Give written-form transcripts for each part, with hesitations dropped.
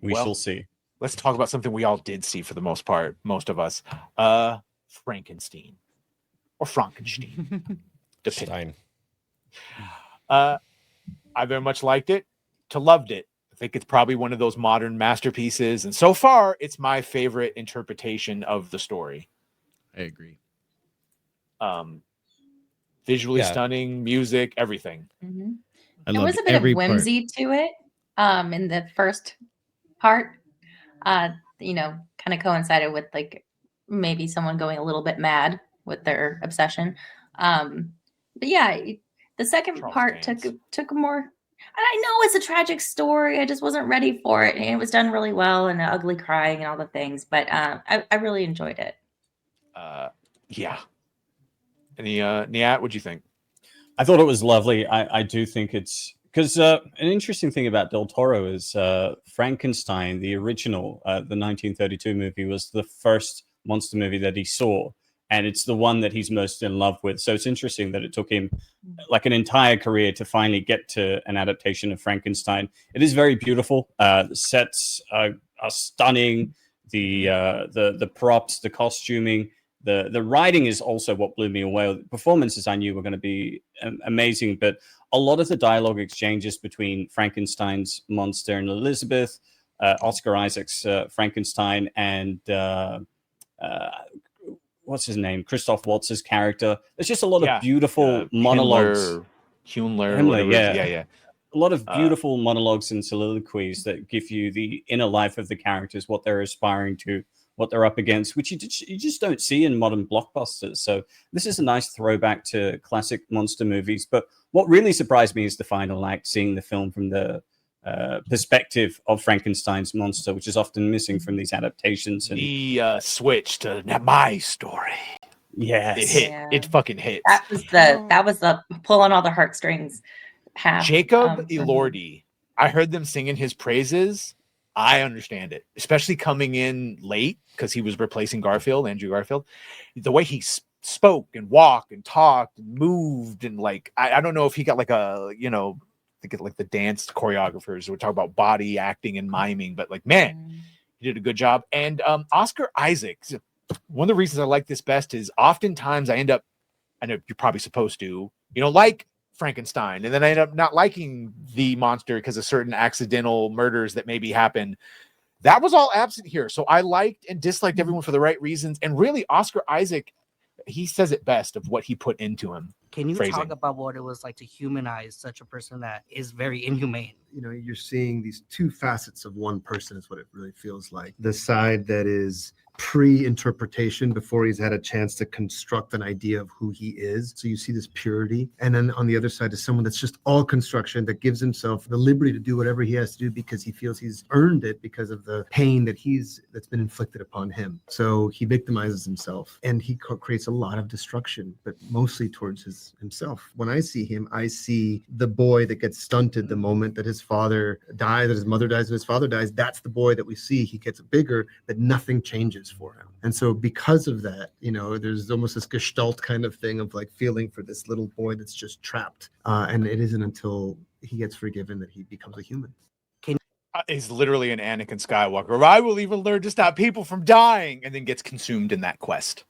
We shall see. Let's talk about something we all did see for the most part, most of us. Frankenstein or Frankenstein. Stein. I very much liked it to loved it. I think it's probably one of those modern masterpieces. And so far, it's my favorite interpretation of the story. I agree. Visually stunning, music, everything. Mm-hmm. There was a bit of whimsy to it in the first part. You know, kind of coincided with like maybe someone going a little bit mad with their obsession. But yeah, the second part took a more. I know it's a tragic story. I just wasn't ready for it, and it was done really well, and the ugly crying and all the things. But I really enjoyed it. Yeah. Any Niat, what'd you think? I thought it was lovely. I do think it's because an interesting thing about Del Toro is Frankenstein, the original, the 1932 movie, was the first monster movie that he saw. And it's the one that he's most in love with. So it's interesting that it took him like an entire career to finally get to an adaptation of Frankenstein. It is very beautiful. The sets are stunning. The props, the costuming, the writing is also what blew me away. The performances I knew were going to be amazing, but a lot of the dialogue exchanges between Frankenstein's monster and Elizabeth, Oscar Isaac's Frankenstein, and what's his name? Christoph Waltz's character. There's just a lot of beautiful monologues. Himmler, yeah. A lot of beautiful monologues and soliloquies that give you the inner life of the characters, what they're aspiring to, what they're up against, which you just don't see in modern blockbusters. So this is a nice throwback to classic monster movies. But what really surprised me is the final act, seeing the film from the perspective of Frankenstein's monster, which is often missing from these adaptations. And the switch to my story. Yes. It hit. Yeah. It fucking hit. That was the pulling all the heartstrings. Jacob Elordi. I heard them singing his praises. I understand it, especially coming in late because he was replacing Andrew Garfield. The way he spoke and walked and talked and moved and like I don't know if he got like a think like the dance choreographers would talk about body acting and miming, but like, man, he did a good job. And Oscar Isaac, one of the reasons I like this best is oftentimes I know you're probably supposed to, like Frankenstein, and then I end up not liking the monster because of certain accidental murders that maybe happened. That was all absent here. So I liked and disliked everyone for the right reasons. And really, Oscar Isaac, he says it best of what he put into him. Can you talk about what it was like to humanize such a person that is very inhumane? You're seeing these two facets of one person is what it really feels like. The side that is pre-interpretation before he's had a chance to construct an idea of who he is. So you see this purity. And then on the other side is someone that's just all construction, that gives himself the liberty to do whatever he has to do because he feels he's earned it because of the pain that's been inflicted upon him. So he victimizes himself and he creates a lot of destruction, but mostly towards himself. When I see him, I see the boy that gets stunted the moment that his father dies, that his mother dies, and his father dies. That's the boy that we see. He gets bigger, but nothing changes for him. And so because of that, there's almost this gestalt kind of thing of like feeling for this little boy that's just trapped. And it isn't until he gets forgiven that he becomes a human. He's literally an Anakin Skywalker. I will even learn to stop people from dying, and then gets consumed in that quest.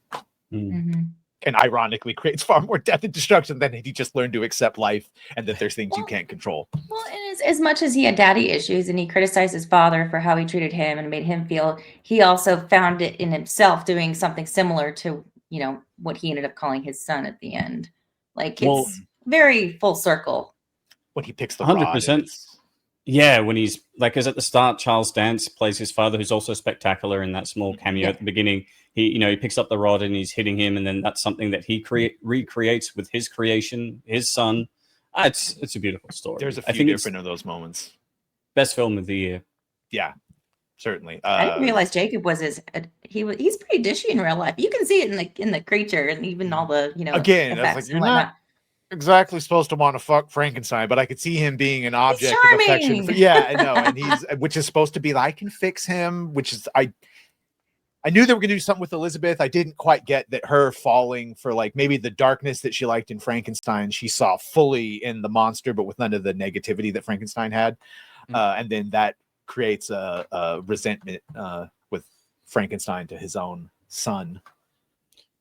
Mm-hmm. And ironically creates far more death and destruction than if he just learned to accept life and that there's things you can't control. Well, and as much as he had daddy issues and he criticized his father for how he treated him and made him feel, he also found it in himself doing something similar to, what he ended up calling his son at the end. Like, it's very full circle. When he picks the 100%. Yeah, when he's like, because at the start, Charles Dance plays his father, who's also spectacular in that small cameo at the beginning. He picks up the rod and he's hitting him, and then that's something that he recreates with his creation, his son. It's a beautiful story. There's a few different of those moments. Best film of the year. Yeah, certainly. I didn't realize Jacob was he's pretty dishy in real life. You can see it in the creature and even all the again. That's like, you're not exactly supposed to want to fuck Frankenstein, but I could see him being an object of affection. I know, and which is supposed to be like, I can fix him, which is I knew they were going to do something with Elizabeth. I didn't quite get that her falling for like maybe the darkness that she liked in Frankenstein, she saw fully in the monster, but with none of the negativity that Frankenstein had. And then that creates a resentment with Frankenstein to his own son.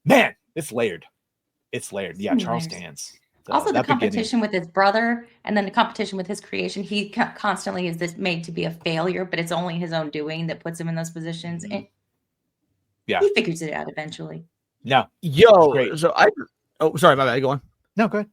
Man, it's layered. It's layered. Yeah, Charles Dance. Also, the competition with his brother, and then the competition with his creation. He constantly is this made to be a failure, but it's only his own doing that puts him in those positions. Mm-hmm. And he figures it out eventually. No, great. So sorry, my bad. Go on. No, good.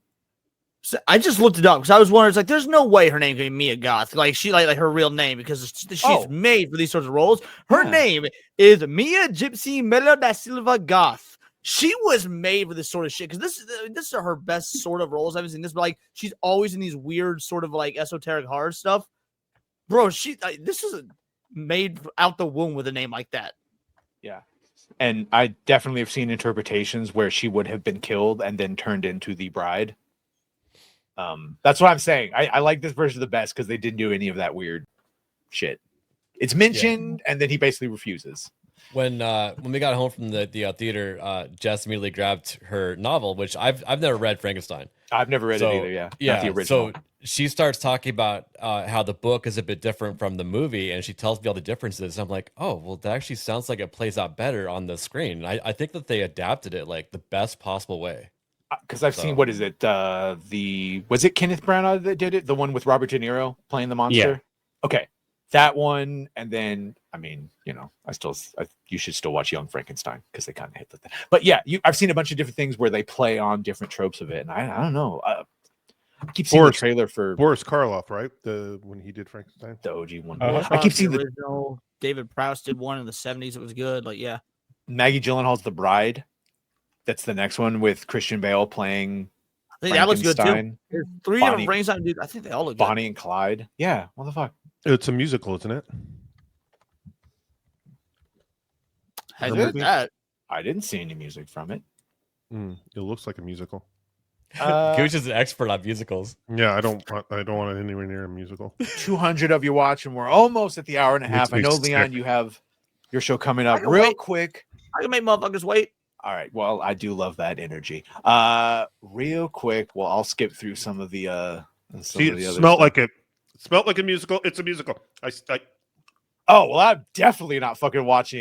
So I just looked it up because I was wondering. It's like, there's no way her name can be Mia Goth. Like she like her real name because she's made for these sorts of roles. Her name is Mia Gypsy Melo da Silva Goth. She was made for this sort of shit because this is her best sort of roles. I haven't seen this, but like she's always in these weird sort of like esoteric horror stuff. Bro, this is made out the womb with a name like that. Yeah, and I definitely have seen interpretations where she would have been killed and then turned into the bride. That's what I'm saying. I like this version the best because they didn't do any of that weird shit. It's mentioned, and then he basically refuses. When we got home from the theater, Jess immediately grabbed her novel, which I've never read Frankenstein. I've never read it either. Yeah, not the original. So she starts talking about how the book is a bit different from the movie, and she tells me all the differences. I'm like, oh, well, that actually sounds like it plays out better on the screen. And I think that they adapted it like the best possible way. Because I've seen, what is it? Was it Kenneth Branagh that did it? The one with Robert De Niro playing the monster? Yeah. Okay. That one, and then I mean, you should still watch Young Frankenstein because they kind of hit the thing. But yeah, I've seen a bunch of different things where they play on different tropes of it, and I don't know. I keep seeing the trailer for Boris Karloff, right? When he did Frankenstein, the OG one. I keep seeing the original. David Prowse did one in the 70s. It was good. Like, yeah, Maggie Gyllenhaal's The Bride. That's the next one with Christian Bale playing. I think that looks good too. There's 3 different Frankenstein dudes. I think they all look good. Bonnie and Clyde. Yeah, what the fuck? It's a musical, isn't it? I heard that. I didn't see any music from it. It looks like a musical. Gooch is an expert on musicals. Yeah, I don't want it anywhere near a musical. 200 of you watch, and we're almost at the hour and a half. I know, Leon, you have your show coming up real quick. I can make motherfuckers wait. All right. Well, I do love that energy. Real quick. Well, I'll skip through some of the. It smelled like it. Smelled like a musical. It's a musical. Oh well, I'm definitely not fucking watching